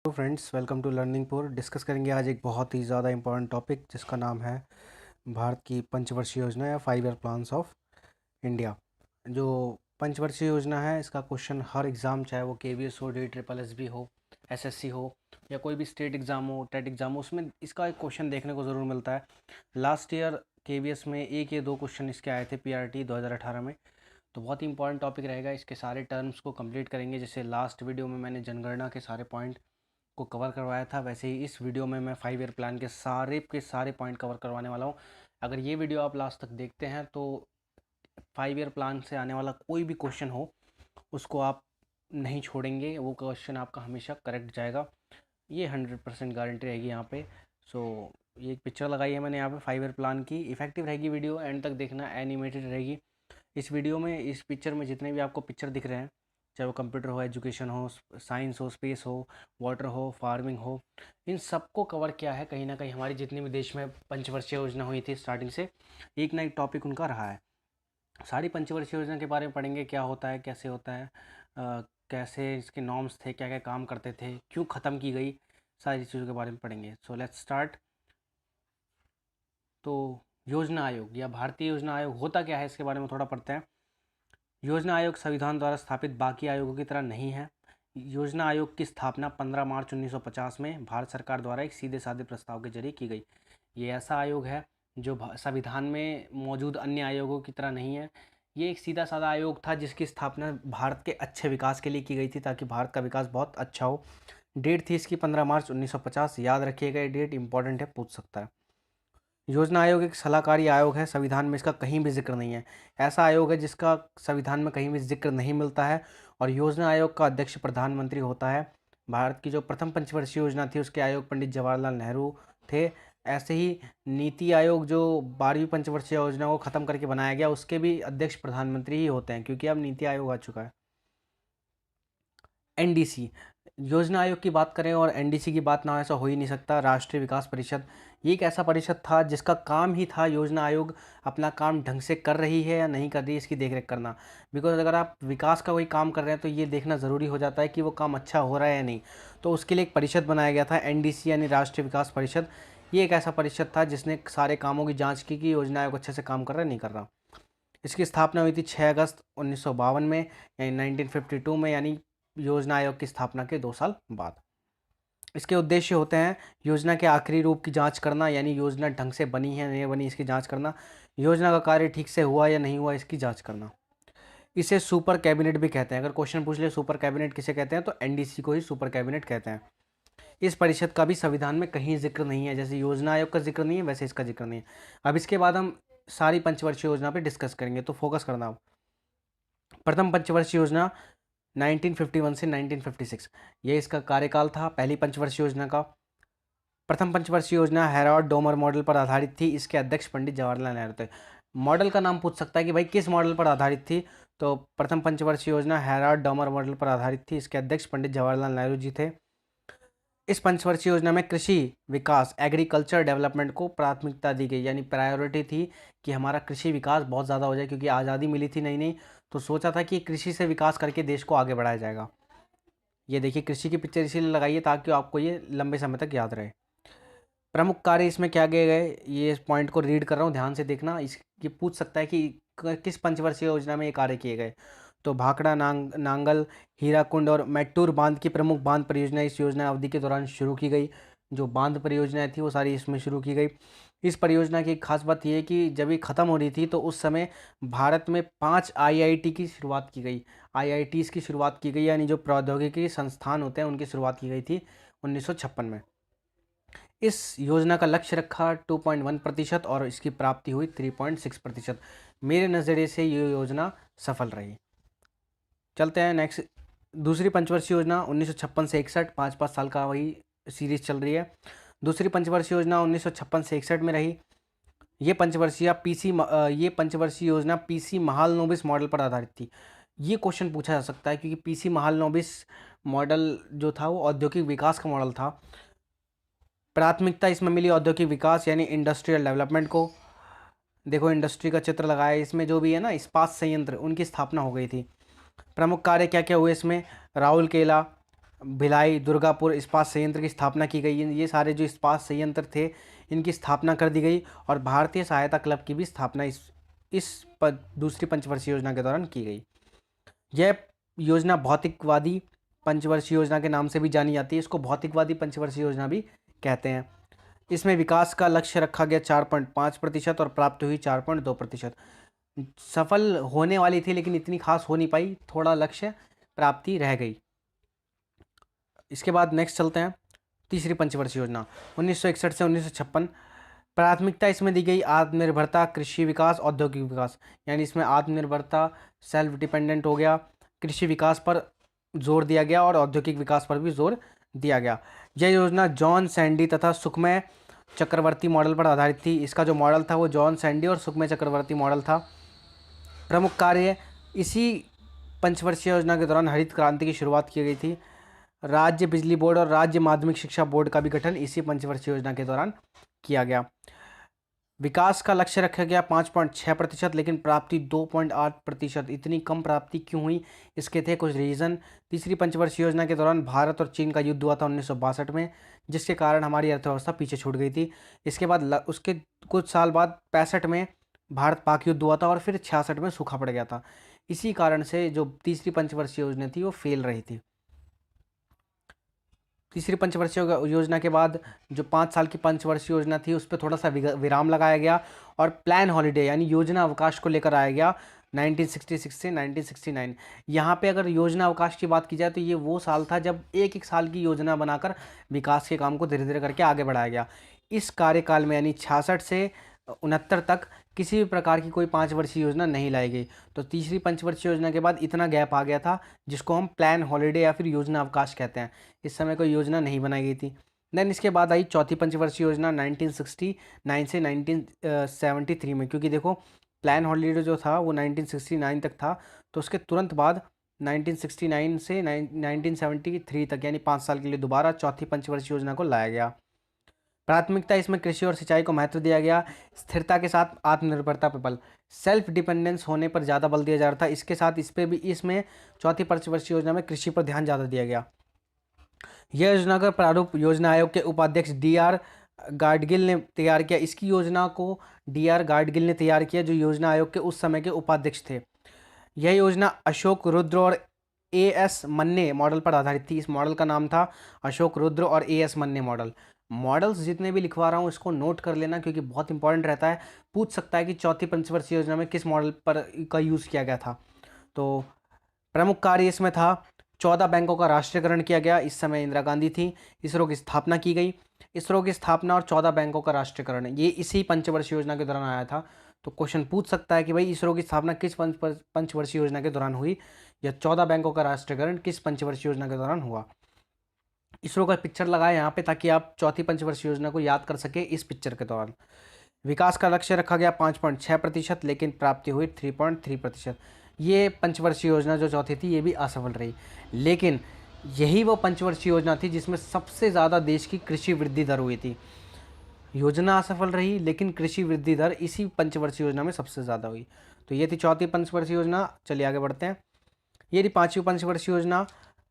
Hello friends, welcome to Learningpur. Discuss करेंगे आज एक बहुत ही ज़्यादा इम्पोर्टेंट टॉपिक जिसका नाम है भारत की पंचवर्षीय योजना या 5 ईयर प्लान्स ऑफ इंडिया। जो पंचवर्षीय योजना है, इसका क्वेश्चन हर एग्ज़ाम, चाहे वो केवीएस हो, DSSS हो, एसएससी हो या कोई भी स्टेट एग्ज़ाम हो, टेट एग्ज़ाम हो, उसमें इसका एक क्वेश्चन देखने को ज़रूर मिलता है। लास्ट ईयर केवीएस में एक या दो क्वेश्चन इसके आए थे पीआरटी 2018 में। तो बहुत ही इंपॉर्टेंट टॉपिक रहेगा। इसके सारे टर्म्स को कंप्लीट करेंगे। जैसे लास्ट वीडियो में मैंने जनगणना के सारे पॉइंट को कवर करवाया था, वैसे ही इस वीडियो में मैं 5 ईयर प्लान के सारे पॉइंट कवर करवाने वाला हूँ। अगर ये वीडियो आप लास्ट तक देखते हैं तो 5 ईयर प्लान से आने वाला कोई भी क्वेश्चन हो उसको आप नहीं छोड़ेंगे, वो क्वेश्चन आपका हमेशा करेक्ट जाएगा। ये 100% गारंटी रहेगी यहाँ पे। ये एक पिक्चर लगाई है मैंने यहाँ पे 5 ईयर प्लान की। इफेक्टिव रहेगी वीडियो, एंड तक देखना, एनिमेटेड रहेगी। इस वीडियो में, इस पिक्चर में जितने भी आपको पिक्चर दिख रहे हैं, चाहे वो कंप्यूटर हो, एजुकेशन हो, साइंस हो, स्पेस हो, वाटर हो, फार्मिंग हो, इन सबको कवर किया है कहीं ना कहीं। हमारी जितनी भी देश में पंचवर्षीय योजना हुई थी स्टार्टिंग से, एक ना एक टॉपिक उनका रहा है। सारी पंचवर्षीय योजना के बारे में पढ़ेंगे, क्या होता है, कैसे होता है, कैसे इसके नॉर्म्स थे, क्या क्या काम करते थे, क्यों ख़त्म की गई, सारी चीज़ों के बारे में पढ़ेंगे। So let's start. तो योजना आयोग या भारतीय योजना आयोग होता क्या है, इसके बारे में थोड़ा पढ़ते हैं। योजना आयोग संविधान द्वारा स्थापित बाकी आयोगों की तरह नहीं है। योजना आयोग की स्थापना 15 मार्च 1950 में भारत सरकार द्वारा एक सीधे साधे प्रस्ताव के जरिए की गई। ये ऐसा आयोग है जो संविधान में मौजूद अन्य आयोगों की तरह नहीं है। ये एक सीधा साधा आयोग था जिसकी स्थापना भारत के अच्छे विकास के लिए की गई थी, ताकि भारत का विकास बहुत अच्छा हो। डेट थी इसकी 15 मार्च 1950। याद रखिएगा, ये डेट इंपॉर्टेंट है, पूछ सकता है। योजना आयोग एक सलाहकारी आयोग है। संविधान में इसका कहीं भी जिक्र नहीं है। ऐसा आयोग है जिसका संविधान में कहीं भी जिक्र नहीं मिलता है। और योजना आयोग का अध्यक्ष प्रधानमंत्री होता है। भारत की जो प्रथम पंचवर्षीय योजना थी उसके आयोग पंडित जवाहरलाल नेहरू थे। ऐसे ही नीति आयोग, जो 12वीं पंचवर्षीय योजना को ख़त्म करके बनाया गया, उसके भी अध्यक्ष प्रधानमंत्री ही होते हैं, क्योंकि अब नीति आयोग आ चुका है। एनडीसी, योजना आयोग की बात करें और एनडीसी की बात ना हो, ऐसा हो ही नहीं सकता। राष्ट्रीय विकास परिषद, ये एक ऐसा परिषद था जिसका काम ही था योजना आयोग अपना काम ढंग से कर रही है या नहीं कर रही है इसकी देखरेख करना। बिकॉज अगर आप विकास का कोई काम कर रहे हैं तो ये देखना ज़रूरी हो जाता है कि वो काम अच्छा हो रहा है या नहीं। तो उसके लिए एक परिषद बनाया गया था, एनडीसी यानी राष्ट्रीय विकास परिषद। ये एक ऐसा परिषद था जिसने सारे कामों की जाँच की कि योजना आयोग अच्छे से काम कर रहा है नहीं कर रहा। इसकी स्थापना हुई थी 6 अगस्त 1952 में, यानी 1952 में, यानी योजना आयोग की स्थापना के 2 साल बाद। इसके उद्देश्य होते हैं योजना के आखिरी रूप की जांच करना, यानी योजना ढंग से बनी है नहीं बनी इसकी जांच करना, योजना का कार्य ठीक से हुआ या नहीं हुआ इसकी जांच करना। इसे सुपर कैबिनेट भी कहते हैं। अगर क्वेश्चन पूछ ले सुपर कैबिनेट किसे कहते हैं, तो एनडीसी को ही सुपर कैबिनेट कहते हैं। इस परिषद का भी संविधान में कहीं जिक्र नहीं है। जैसे योजना आयोग का जिक्र नहीं है, वैसे इसका जिक्र नहीं है। अब इसके बाद हम सारी पंचवर्षीय योजना पे डिस्कस करेंगे, तो फोकस करना अब। प्रथम पंचवर्षीय योजना 1951 से 1956, ये इसका कार्यकाल था पहली पंचवर्षीय योजना का। प्रथम पंचवर्षीय योजना हेराल्ड डोमर मॉडल पर आधारित थी। इसके अध्यक्ष पंडित जवाहरलाल नेहरू थे। मॉडल का नाम पूछ सकता है कि भाई किस मॉडल पर आधारित थी, तो प्रथम पंचवर्षीय योजना हेराल्ड डोमर मॉडल पर आधारित थी। इसके अध्यक्ष पंडित जवाहरलाल नेहरू जी थे। इस पंचवर्षीय योजना में कृषि विकास, एग्रीकल्चर डेवलपमेंट को प्राथमिकता दी गई, यानी प्रायोरिटी थी कि हमारा कृषि विकास बहुत ज़्यादा हो जाए, क्योंकि आज़ादी मिली थी नई नई, तो सोचा था कि कृषि से विकास करके देश को आगे बढ़ाया जाएगा। ये देखिए, कृषि की पिक्चर इसीलिए लगाइए ताकि आपको ये लंबे समय तक याद रहे। प्रमुख कार्य इसमें क्या किए गए, ये इस पॉइंट को रीड कर रहा हूँ, ध्यान से देखना। ये पूछ सकता है कि किस पंचवर्षीय योजना में ये कार्य किए गए। तो भाखड़ा नांगल, हीराकुंड और मैट्टूर बांध की प्रमुख बांध परियोजना इस योजना अवधि के दौरान शुरू की गई। जो बांध परियोजनाएं थी वो सारी इसमें शुरू की गई। इस परियोजना की एक खास बात यह है कि जब ये ख़त्म हो रही थी तो उस समय भारत में 5 आईआईटी की शुरुआत की गई। आईआईटीज़ की शुरुआत की गई, यानी जो प्रौद्योगिकी संस्थान होते हैं उनकी शुरुआत की गई थी 1956 में। इस योजना का लक्ष्य रखा 2.1% और इसकी प्राप्ति हुई 3.6%। मेरे नज़रिए से ये योजना सफल रही। चलते हैं नेक्स्ट। दूसरी पंचवर्षीय योजना 1956 से 61, 5-5 साल का वही सीरीज चल रही है। दूसरी पंचवर्षीय योजना 1956 से 61 में रही। ये पंचवर्षीय योजना पीसी महालनोबिस मॉडल पर आधारित थी। ये क्वेश्चन पूछा जा सकता है क्योंकि पीसी महालनोबिस मॉडल जो था वो औद्योगिक विकास का मॉडल था। प्राथमिकता इसमें मिली औद्योगिक विकास यानी इंडस्ट्रियल डेवलपमेंट को। देखो इंडस्ट्री का चित्र लगाया है इसमें, जो भी है ना इस्पात संयंत्र, उनकी स्थापना हो गई थी। प्रमुख कार्य क्या क्या हुए इसमें, राउरकेला, भिलाई, दुर्गापुर इस्पात संयंत्र की स्थापना की गई। ये सारे जो इस्पात संयंत्र थे इनकी स्थापना कर दी गई और भारतीय सहायता क्लब की भी स्थापना दूसरी पंचवर्षीय योजना के दौरान की गई। यह योजना भौतिकवादी पंचवर्षीय योजना के नाम से भी जानी जाती है। इसको भौतिकवादी पंचवर्षीय योजना भी कहते हैं। इसमें विकास का लक्ष्य रखा गया 4.5% और प्राप्त हुई 4.2%। सफल होने वाली थी लेकिन इतनी खास हो नहीं पाई, थोड़ा लक्ष्य प्राप्ति रह गई। इसके बाद नेक्स्ट चलते हैं, तीसरी पंचवर्षीय योजना 1961 से 1956। प्राथमिकता इसमें दी गई आत्मनिर्भरता, कृषि विकास, औद्योगिक विकास। यानी इसमें आत्मनिर्भरता, सेल्फ डिपेंडेंट हो गया, कृषि विकास पर जोर दिया गया और औद्योगिक विकास पर भी जोर दिया गया। यह योजना जॉन सैंडी तथा सुखमय चक्रवर्ती मॉडल पर आधारित थी। इसका जो मॉडल था वो जॉन सैंडी और सुखमय चक्रवर्ती मॉडल था। प्रमुख कार्य, इसी पंचवर्षीय योजना के दौरान हरित क्रांति की शुरुआत की गई थी। राज्य बिजली बोर्ड और राज्य माध्यमिक शिक्षा बोर्ड का भी गठन इसी पंचवर्षीय योजना के दौरान किया गया। विकास का लक्ष्य रखा गया 5.6%, लेकिन प्राप्ति 2.8%। इतनी कम प्राप्ति क्यों हुई, इसके थे कुछ रीज़न। तीसरी पंचवर्षीय योजना के दौरान भारत और चीन का युद्ध हुआ था 1962 में, जिसके कारण हमारी अर्थव्यवस्था पीछे छूट गई थी। इसके बाद उसके कुछ साल बाद 65 में भारत पाक युद्ध हुआ था और फिर 66 में सूखा पड़ गया था। इसी कारण से जो तीसरी पंचवर्षीय योजना थी वो फेल रही थी। तीसरी पंचवर्षीय योजना के बाद जो 5 साल की पंचवर्षीय योजना थी उस पर थोड़ा सा विराम लगाया गया और प्लान हॉलीडे यानी योजना अवकाश को लेकर आया गया 1966 से 1969। यहाँ पे अगर योजना अवकाश की बात की जाए तो ये वो साल था जब एक एक साल की योजना बनाकर विकास के काम को धीरे धीरे करके आगे बढ़ाया गया। इस कार्यकाल में यानी 66 से 69 तक किसी भी प्रकार की कोई 5 वर्षीय योजना नहीं लाई गई। तो तीसरी पंचवर्षीय योजना के बाद इतना गैप आ गया था जिसको हम प्लान हॉलीडे या फिर योजना अवकाश कहते हैं। इस समय कोई योजना नहीं बनाई गई थी। देन इसके बाद आई चौथी पंचवर्षीय योजना 1969 से 1973 में, क्योंकि देखो प्लान हॉलीडे जो था वो 1969 तक था, तो उसके तुरंत बाद 1969 से 1973 तक यानी 5 साल के लिए दोबारा चौथी पंचवर्षीय योजना को लाया गया। प्राथमिकता इसमें कृषि और सिंचाई को महत्व दिया गया। स्थिरता के साथ आत्मनिर्भरता पर बल, सेल्फ डिपेंडेंस होने पर ज़्यादा बल दिया जा रहा था। इसके साथ इस पे भी इसमें चौथी पंचवर्षीय योजना में कृषि पर ध्यान ज़्यादा दिया गया। यह योजना का प्रारूप योजना आयोग के उपाध्यक्ष डी.आर. गाडगिल ने तैयार किया। इसकी योजना को डी.आर. गाडगिल ने तैयार किया जो योजना आयोग के उस समय के उपाध्यक्ष थे। यह योजना अशोक रुद्र और ए.एस. मन्ने मॉडल पर आधारित थी। इस मॉडल का नाम था अशोक रुद्र और ए.एस. मन्ने मॉडल। मॉडल्स जितने भी लिखवा रहा हूँ इसको नोट कर लेना क्योंकि बहुत इंपॉर्टेंट रहता है। पूछ सकता है कि चौथी पंचवर्षीय योजना में किस मॉडल पर का यूज़ किया गया था। तो प्रमुख कार्य इसमें था 14 बैंकों का राष्ट्रीयकरण किया गया। इस समय इंदिरा गांधी थी। इसरो की स्थापना की गई। इसरो की स्थापना और 14 बैंकों का राष्ट्रीयकरण ये इसी पंचवर्षीय योजना के दौरान आया था। तो क्वेश्चन पूछ सकता है कि भाई इसरो की स्थापना किस पंचवर्षीय योजना के दौरान हुई या 14 बैंकों का राष्ट्रीयकरण किस पंचवर्षीय योजना के दौरान हुआ। इसरो का पिक्चर लगाया यहाँ पे ताकि आप चौथी पंचवर्षीय योजना को याद कर सके। इस पिक्चर के दौरान विकास का लक्ष्य रखा गया 5.6%, लेकिन प्राप्ति हुई 3.3%। ये पंचवर्षीय योजना जो चौथी थी ये भी असफल रही, लेकिन यही वो पंचवर्षीय योजना थी जिसमें सबसे ज़्यादा देश की कृषि वृद्धि दर हुई थी। योजना असफल रही लेकिन कृषि वृद्धि दर इसी पंचवर्षीय योजना में सबसे ज़्यादा हुई। तो ये थी चौथी पंचवर्षीय योजना। चलिए आगे बढ़ते हैं। ये थी पाँचवीं पंचवर्षीय योजना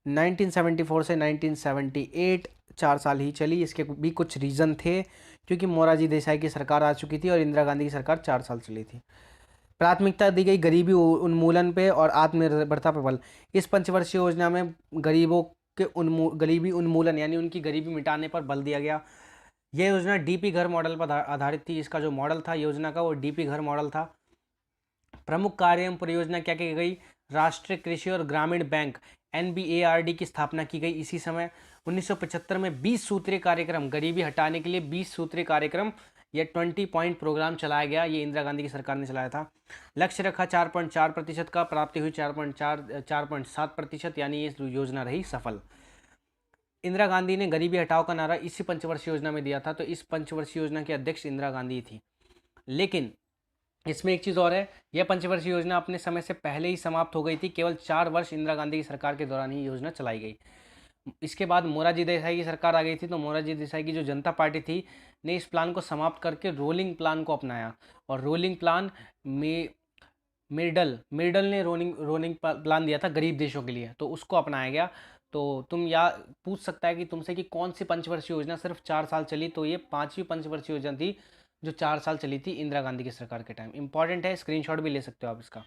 1974 से 1978, 4 साल ही चली। इसके भी कुछ रीज़न थे क्योंकि मोरारजी देसाई की सरकार आ चुकी थी और इंदिरा गांधी की सरकार 4 साल चली थी। प्राथमिकता दी गई गरीबी उन्मूलन पे और आत्मनिर्भरता पर बल। इस पंचवर्षीय योजना में गरीबों के गरीबी उन्मूलन यानी उनकी गरीबी मिटाने पर बल दिया गया। यह योजना डीपी घर मॉडल पर आधारित थी। इसका जो मॉडल था योजना का वो डीपी घर मॉडल था। प्रमुख कार्य एवं परियोजना क्या की गई, राष्ट्रीय कृषि और ग्रामीण बैंक NBARD की स्थापना की गई। इसी समय 1975 में 20 सूत्रीय कार्यक्रम गरीबी हटाने के लिए 20 सूत्रीय कार्यक्रम या 20 पॉइंट प्रोग्राम चलाया गया। ये इंदिरा गांधी की सरकार ने चलाया था। लक्ष्य रखा 4.4% का, प्राप्ति हुई 4.7%, यानी ये योजना रही सफल। इंदिरा गांधी ने गरीबी हटाओ का नारा इसी पंचवर्षीय योजना में दिया था। तो इस पंचवर्षीय योजना की अध्यक्ष इंदिरा गांधी थी। लेकिन इसमें एक चीज़ और है, यह पंचवर्षीय योजना अपने समय से पहले ही समाप्त हो गई थी। केवल 4 वर्ष इंदिरा गांधी की सरकार के दौरान ही योजना चलाई गई। इसके बाद मोरारजी देसाई की सरकार आ गई थी। तो मोरारजी देसाई की जो जनता पार्टी थी ने इस प्लान को समाप्त करके रोलिंग प्लान को अपनाया और रोलिंग प्लान में मिर्डल ने रोलिंग प्लान दिया था गरीब देशों के लिए, तो उसको अपनाया गया। तो तुम या पूछ सकता है कि तुमसे कि कौन सी पंचवर्षीय योजना सिर्फ 4 साल चली, तो ये 5वीं पंचवर्षीय योजना थी जो 4 साल चली थी इंदिरा गांधी की सरकार के टाइम। इंपॉर्टेंट है, स्क्रीनशॉट भी ले सकते हो आप इसका।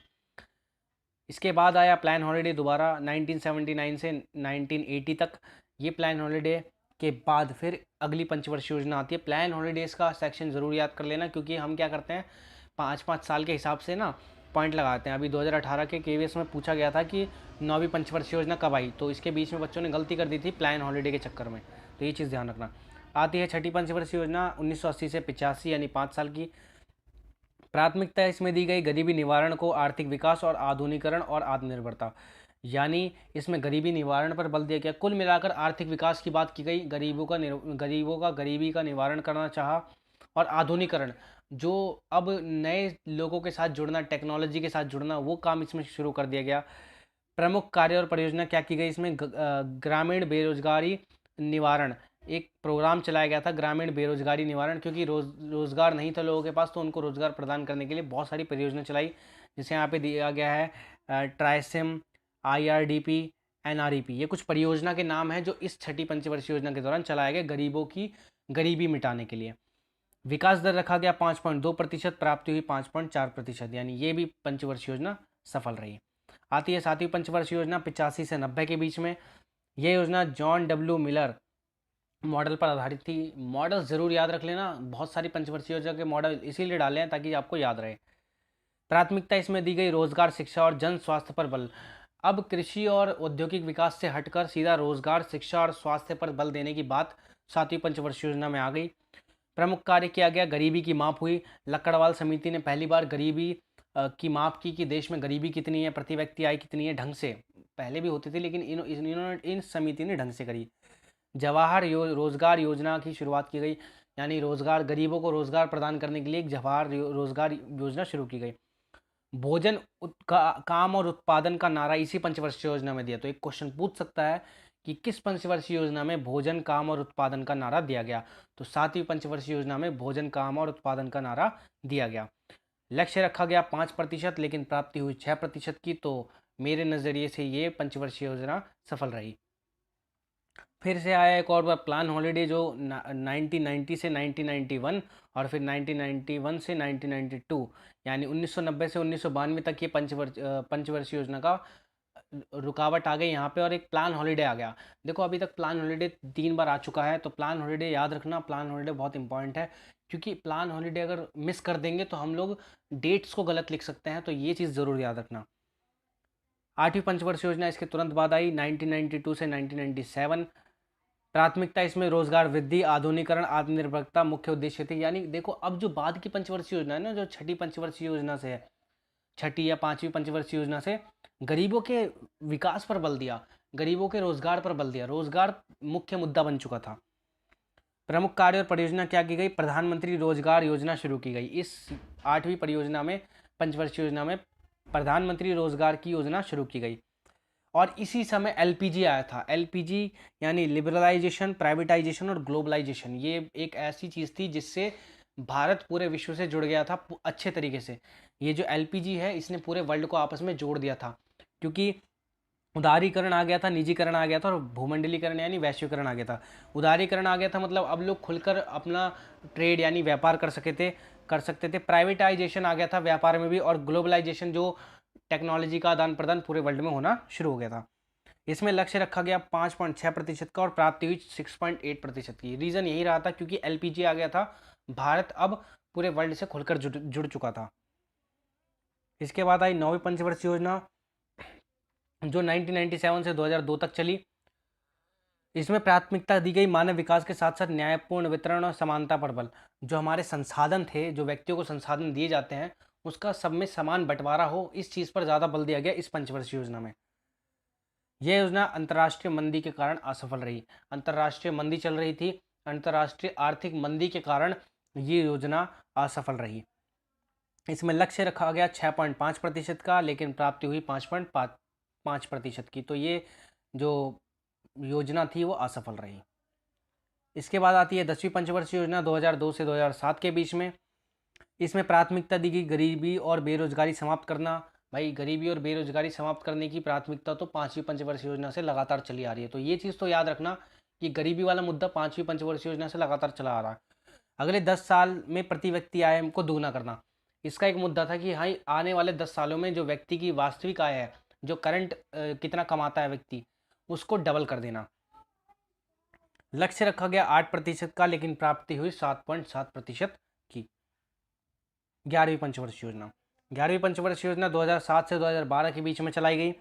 इसके बाद आया प्लान हॉलिडे दोबारा 1979 से 1980 तक। ये प्लान हॉलिडे के बाद फिर अगली पंचवर्षीय योजना आती है। प्लान हॉलीडेज़ का सेक्शन ज़रूर याद कर लेना, क्योंकि हम क्या करते हैं 5-5 साल के हिसाब से ना पॉइंट लगाते हैं। अभी 2018 के केवीएस में पूछा गया था कि 9वीं पंचवर्षीय योजना कब आई, तो इसके बीच में बच्चों ने गलती कर दी थी प्लान हॉलीडे के चक्कर में, तो ये चीज़ ध्यान रखना। आती है छठी पंचवर्षीय योजना 1980 से 85 यानी 5 साल की। प्राथमिकता इसमें दी गई गरीबी निवारण को, आर्थिक विकास और आधुनिकरण और आत्मनिर्भरता, यानी इसमें गरीबी निवारण पर बल दिया गया। कुल मिलाकर आर्थिक विकास की बात की गई, गरीबों का गरीबी का निवारण करना चाहा, और आधुनिकरण जो अब नए लोगों के साथ जुड़ना, टेक्नोलॉजी के साथ जुड़ना, वो काम इसमें शुरू कर दिया गया। प्रमुख कार्य और परियोजना क्या की गई इसमें, ग्रामीण बेरोजगारी निवारण, एक प्रोग्राम चलाया गया था ग्रामीण बेरोजगारी निवारण, क्योंकि रोजगार नहीं था लोगों के पास, तो उनको रोजगार प्रदान करने के लिए बहुत सारी परियोजना चलाई, जिसे यहाँ पे दिया गया है ट्राइसिम, IRDP, NREP। ये कुछ परियोजना के नाम हैं जो इस छठी पंचवर्षीय योजना के दौरान चलाए गए गरीबों की गरीबी मिटाने के लिए। विकास दर रखा गया 5.2%, प्राप्ति हुई 5.4%, यानी ये भी पंचवर्षीय योजना सफल रही। आती है 7वीं पंचवर्षीय योजना 85 से 90 के बीच में। यह योजना जॉन डब्ल्यू मिलर मॉडल पर आधारित थी। मॉडल ज़रूर याद रख लेना, बहुत सारी पंचवर्षीय योजना के मॉडल इसीलिए डाले हैं ताकि आपको याद रहे। प्राथमिकता इसमें दी गई रोजगार, शिक्षा और जन स्वास्थ्य पर बल। अब कृषि और औद्योगिक विकास से हटकर सीधा रोजगार, शिक्षा और स्वास्थ्य पर बल देने की बात 7वीं पंचवर्षीय योजना में आ गई। प्रमुख कार्य किया गया, गरीबी की माप हुई। लक्कड़वाल समिति ने पहली बार गरीबी की माप की कि देश में गरीबी कितनी है, प्रति व्यक्ति आय कितनी है, ढंग से। पहले भी होती थी लेकिन इन समिति ने ढंग से करी। जवाहर रोजगार योजना की शुरुआत की गई, यानी रोजगार, गरीबों को रोजगार प्रदान करने के लिए एक जवाहर रोजगार योजना शुरू की गई। भोजन काम और उत्पादन का नारा इसी पंचवर्षीय योजना में दिया। तो एक क्वेश्चन पूछ सकता है कि किस पंचवर्षीय योजना में भोजन काम और उत्पादन का नारा दिया गया, तो 7वीं पंचवर्षीय योजना में भोजन काम और उत्पादन का नारा दिया गया। लक्ष्य रखा गया 5%, लेकिन प्राप्ति हुई 6% की, तो मेरे नज़रिए से ये पंचवर्षीय योजना सफल रही। फिर से आया एक और बार प्लान हॉलीडे जो 1990 से 1991 और फिर 1991 से 1992, यानी 1990 से 1992 तक ये पंचवर्षीय योजना का रुकावट आ गई यहाँ पे, और एक प्लान हॉलीडे आ गया। देखो अभी तक प्लान हॉलीडे 3 बार आ चुका है, तो प्लान हॉलीडे याद रखना। प्लान हॉलीडे बहुत इंपॉर्टेंट है, क्योंकि प्लान हॉलीडे अगर मिस कर देंगे तो हम लोग डेट्स को गलत लिख सकते हैं, तो ये चीज़ ज़रूर याद रखना। 8वीं पंचवर्षीय योजना इसके तुरंत बाद आई 1992 से 1997। प्राथमिकता इसमें रोजगार वृद्धि, आधुनिकरण, आत्मनिर्भरता मुख्य उद्देश्य थे। यानी देखो अब जो बाद की पंचवर्षीय योजना है ना, जो छठी पंचवर्षीय योजना से है, छठी या 5वीं पंचवर्षीय योजना से गरीबों के विकास पर बल दिया, गरीबों के रोजगार पर बल दिया, रोजगार मुख्य मुद्दा बन चुका था। प्रमुख कार्य और परियोजना क्या की गई, प्रधानमंत्री रोजगार योजना शुरू की गई। इस 8वीं परियोजना में, पंचवर्षीय योजना में प्रधानमंत्री रोजगार की योजना शुरू की गई। और इसी समय LPG आया था। LPG यानी लिबरलाइजेशन, प्राइवेटाइजेशन और ग्लोबलाइजेशन। ये एक ऐसी चीज़ थी जिससे भारत पूरे विश्व से जुड़ गया था अच्छे तरीके से। ये जो LPG है इसने पूरे वर्ल्ड को आपस में जोड़ दिया था, क्योंकि उदारीकरण आ गया था, निजीकरण आ गया था, और भूमंडलीकरण यानी वैश्वीकरण आ गया था। उदारीकरण आ गया था मतलब अब लोग खुलकर अपना ट्रेड यानी व्यापार कर सकते थे। प्राइवेटाइजेशन आ गया था व्यापार में भी, और ग्लोबलाइजेशन जो टेक्नोलॉजी का आदान प्रदान पूरे वर्ल्ड में होना शुरू हो गया था। इसमें लक्ष्य रखा गया 5.6% का, और प्राप्ति हुई 6.8% की। रीज़न यही रहा था क्योंकि LPG आ गया था, भारत अब पूरे वर्ल्ड से खुलकर जुड़ चुका था। इसके बाद आई 9वीं पंचवर्षीय योजना जो 1997 से 2002 तक चली। इसमें प्राथमिकता दी गई मानव विकास के साथ साथ न्यायपूर्ण वितरण और समानता पर बल। जो हमारे संसाधन थे, जो व्यक्तियों को संसाधन दिए जाते हैं, उसका सब में समान बंटवारा हो, इस चीज़ पर ज़्यादा बल दिया गया इस पंचवर्षीय योजना में। यह योजना अंतर्राष्ट्रीय मंदी के कारण असफल रही। अंतर्राष्ट्रीय मंदी चल रही थी, अंतर्राष्ट्रीय आर्थिक मंदी के कारण ये योजना असफल रही। इसमें लक्ष्य रखा गया 6.5% का, लेकिन प्राप्ति हुई 5.5% की। तो ये जो योजना थी वो असफल रही। इसके बाद आती है 10वीं पंचवर्षीय योजना 2002 से 2007 के बीच में। इसमें प्राथमिकता दी गई गरीबी और बेरोजगारी समाप्त करना, भाई गरीबी और बेरोजगारी समाप्त करने की प्राथमिकता तो पाँचवीं पंचवर्षीय योजना से लगातार चली आ रही है। तो ये चीज़ तो याद रखना कि गरीबी वाला मुद्दा पाँचवीं पंचवर्षीय योजना से लगातार चला आ रहा है। अगले 10 साल में प्रति व्यक्ति आय को दोगुना करना, इसका एक मुद्दा था कि हाँ आने वाले 10 सालों में जो व्यक्ति की वास्तविक आय है, जो करंट कितना कमाता है व्यक्ति, उसको डबल कर देना। लक्ष्य रखा गया 8% का, लेकिन प्राप्ति हुई 7.7% की। 11वीं पंचवर्षीय योजना, 11वीं पंचवर्षीय योजना 2007 से 2012 के बीच में चलाई गई।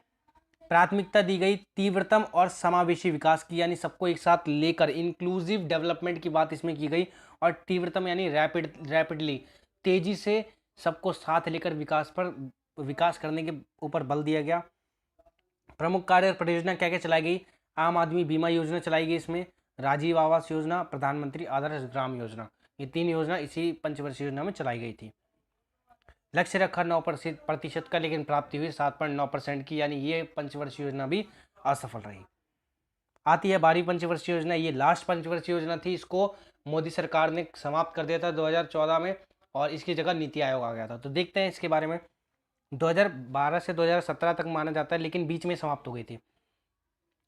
प्राथमिकता दी गई तीव्रतम और समावेशी विकास की, यानी सबको एक साथ लेकर इंक्लूसिव डेवलपमेंट की बात इसमें की गई। और तीव्रतम यानी रैपिडली, तेजी से सबको साथ लेकर विकास करने के ऊपर बल दिया गया। प्रमुख कार्य और परियोजना क्या क्या चलाई गई? आम आदमी बीमा योजना चलाई गई इसमें, राजीव आवास योजना, प्रधानमंत्री आदर्श ग्राम योजना, ये 3 योजना इसी पंचवर्षीय योजना में चलाई गई थी। लक्ष्य रखा 9% का, लेकिन प्राप्ति हुई 7.9% की, यानी ये पंचवर्षीय योजना भी असफल रही। आती है 12वीं पंचवर्षीय योजना, ये लास्ट पंचवर्षीय योजना थी, इसको मोदी सरकार ने समाप्त कर दिया था 2014 में, और इसकी जगह नीति आयोग आ गया था। तो देखते हैं इसके बारे में। 2012 से 2017 तक माना जाता है, लेकिन बीच में समाप्त हो गई थी।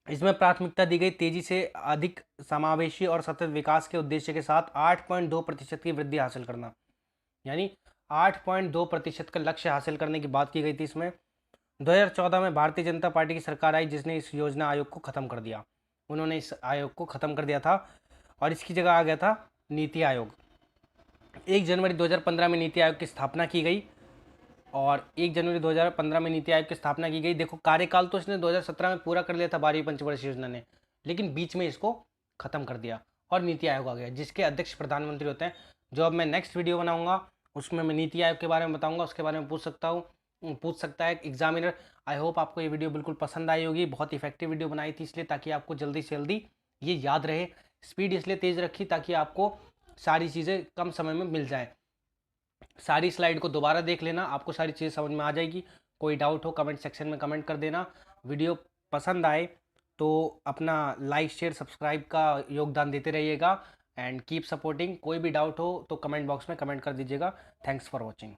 इसमें प्राथमिकता दी गई तेजी से अधिक समावेशी और सतत विकास के उद्देश्य के साथ 8.2% की वृद्धि हासिल करना, यानी 8.2% का लक्ष्य हासिल करने की बात की गई थी इसमें। 2014 में भारतीय जनता पार्टी की सरकार आई, जिसने इस योजना आयोग को ख़त्म कर दिया। उन्होंने इस आयोग को ख़त्म कर दिया था और इसकी जगह आ गया था नीति आयोग। 1 जनवरी 2015 में नीति आयोग की स्थापना की गई, और 1 जनवरी 2015 में नीति आयोग की स्थापना की गई। देखो कार्यकाल तो इसने 2017 में पूरा कर लिया था 12वीं पंचवर्षीय योजना ने, लेकिन बीच में इसको ख़त्म कर दिया और नीति आयोग आ गया, जिसके अध्यक्ष प्रधानमंत्री होते हैं। जो अब मैं नेक्स्ट वीडियो बनाऊंगा उसमें मैं नीति आयोग के बारे में बताऊंगा, उसके बारे में पूछ सकता है एग्जामिनर। आई होप आपको ये वीडियो बिल्कुल पसंद आई होगी। बहुत इफेक्टिव वीडियो बनाई थी इसलिए, ताकि आपको जल्दी से जल्दी ये याद रहे। स्पीड इसलिए तेज़ रखी ताकि आपको सारी चीज़ें कम समय में मिल जाएँ। सारी स्लाइड को दोबारा देख लेना, आपको सारी चीज़ें समझ में आ जाएगी। कोई डाउट हो कमेंट सेक्शन में कमेंट कर देना। वीडियो पसंद आए तो अपना लाइक शेयर सब्सक्राइब का योगदान देते रहिएगा, एंड कीप सपोर्टिंग। कोई भी डाउट हो तो कमेंट बॉक्स में कमेंट कर दीजिएगा। Thanks for watching.